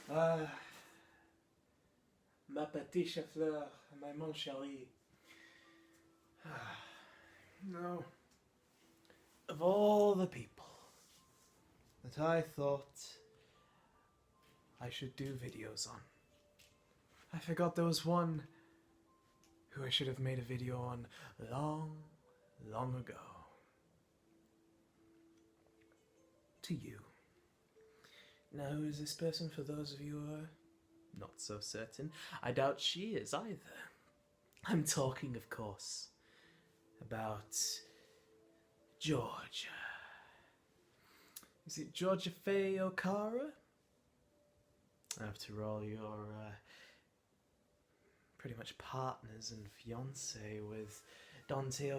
Ah, ma petite fleur, my mon chéri. No. Of all the people that I thought I should do videos on, I forgot there was one who I should have made a video on long, long ago. To you. Now, who is this person for those of you who are not so certain? I doubt she is either. I'm talking, of course, about Georgia. Is it Georgiaaaaaa? After all, you're pretty much partners and fiance with Dante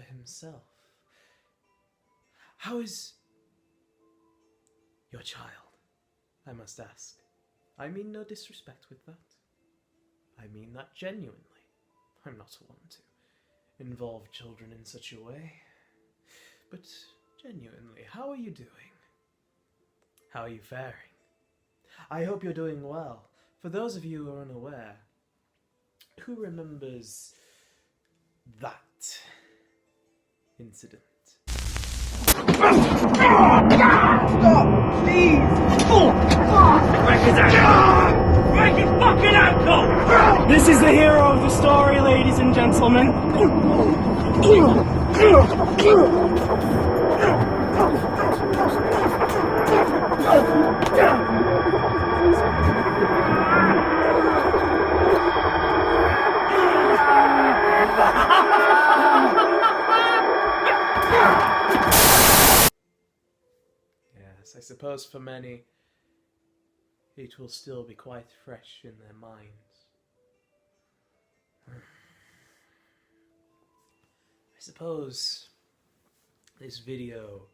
himself. How is your child, I must ask? I mean no disrespect with that. I mean that genuinely. I'm not one to involve children in such a way. But genuinely, how are you doing? How are you faring? I hope you're doing well. For those of you who are unaware, who remembers that incident? Stop! Please! Break his ankle! Break his fucking ankle! This is the hero of the story, ladies and gentlemen. Yes, I suppose for many, it will still be quite fresh in their minds. I suppose this video,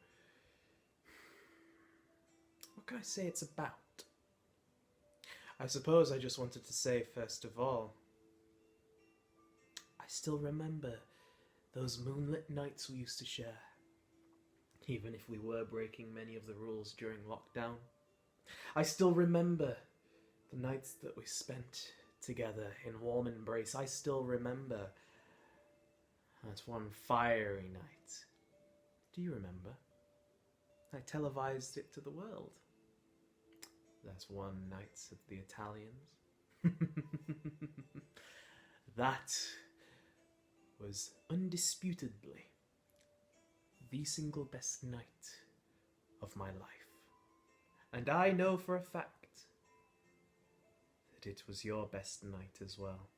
what can I say it's about? I suppose I just wanted to say, first of all, I still remember those moonlit nights we used to share. Even if we were breaking many of the rules during lockdown. I still remember the nights that we spent together in warm embrace. I still remember that one fiery night. Do you remember? I televised it to the world. That one night at the Italians. That was undisputedly the single best night of my life. And I know for a fact that it was your best night as well.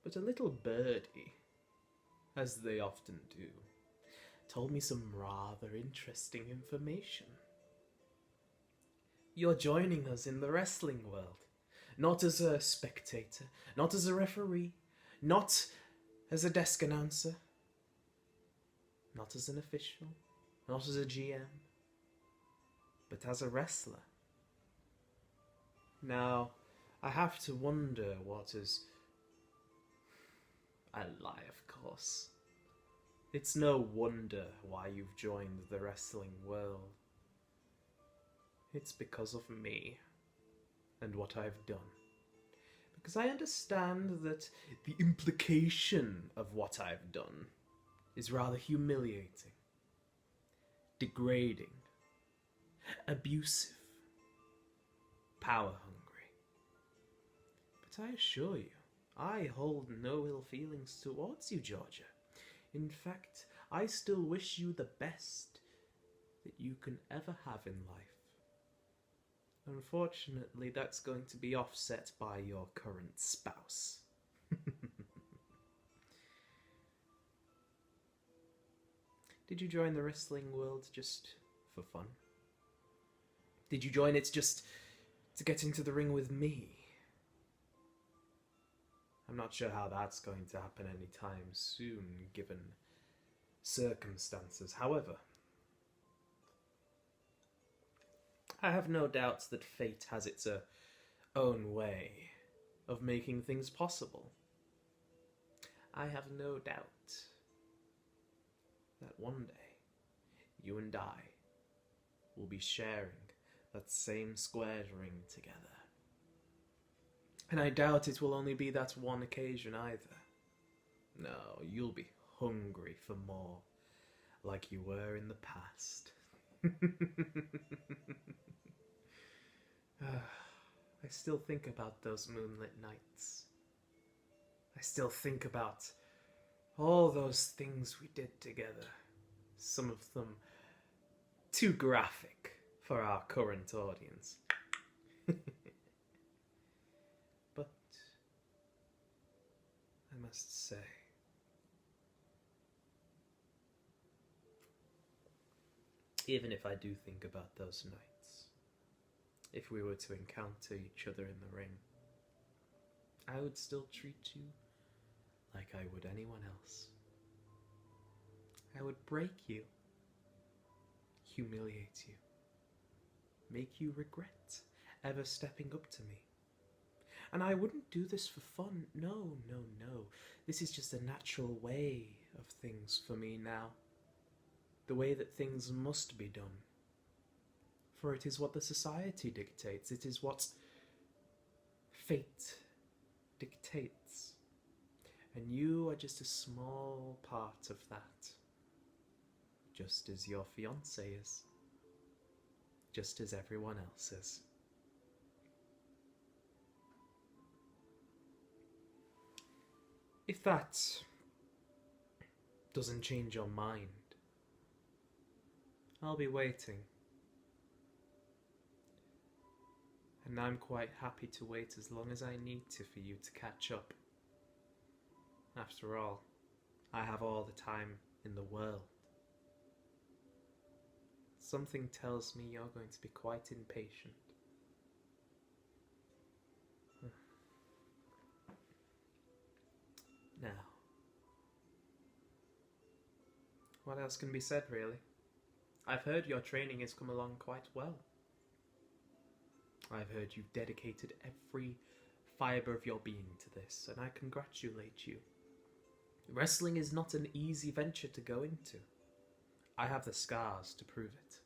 But a little birdie, as they often do, told me some rather interesting information. You're joining us in the wrestling world, not as a spectator, not as a referee, not as a desk announcer, not as an official, not as a GM, but as a wrestler. Now, I have to wonder what is... I lie, of course. It's no wonder why you've joined the wrestling world. It's because of me and what I've done. Because I understand that the implication of what I've done is rather humiliating, degrading, abusive, power-hungry. But I assure you, I hold no ill feelings towards you, Georgia. In fact, I still wish you the best that you can ever have in life. Unfortunately, that's going to be offset by your current spouse. Did you join the wrestling world just for fun? Did you join it just to get into the ring with me? I'm not sure how that's going to happen anytime soon, given circumstances. However, I have no doubts that fate has its own way of making things possible. I have no doubt that one day you and I will be sharing that same squared ring together. And I doubt it will only be that one occasion either. No, you'll be hungry for more, like you were in the past. I still think about those moonlit nights. I still think about all those things we did together. Some of them too graphic for our current audience. But I must say, even if I do think about those nights, if we were to encounter each other in the ring, I would still treat you like I would anyone else. I would break you, humiliate you, make you regret ever stepping up to me. And I wouldn't do this for fun. No, no, no. This is just a natural way of things for me now. The way that things must be done. For it is what the society dictates. It is what fate dictates. And you are just a small part of that. Just as your fiancé is. Just as everyone else is. If that doesn't change your mind, I'll be waiting. And I'm quite happy to wait as long as I need to for you to catch up. After all, I have all the time in the world. Something tells me you're going to be quite impatient. Now, what else can be said, really? I've heard your training has come along quite well. I've heard you've dedicated every fibre of your being to this, and I congratulate you. Wrestling is not an easy venture to go into. I have the scars to prove it.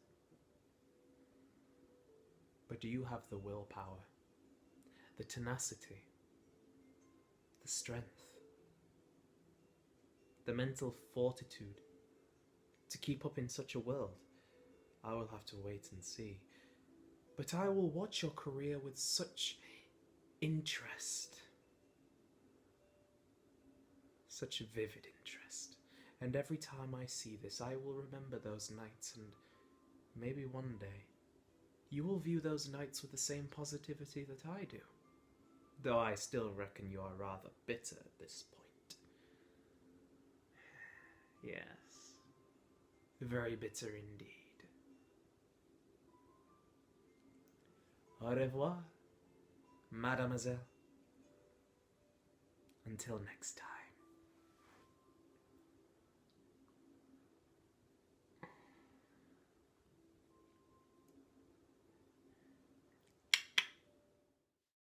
But do you have the willpower, the tenacity, the strength, the mental fortitude to keep up in such a world? I will have to wait and see. But I will watch your career with such interest. Such vivid interest. And every time I see this, I will remember those nights, and maybe one day you will view those nights with the same positivity that I do. Though I still reckon you are rather bitter at this point. Yes. Very bitter indeed. Au revoir, mademoiselle. Until next time.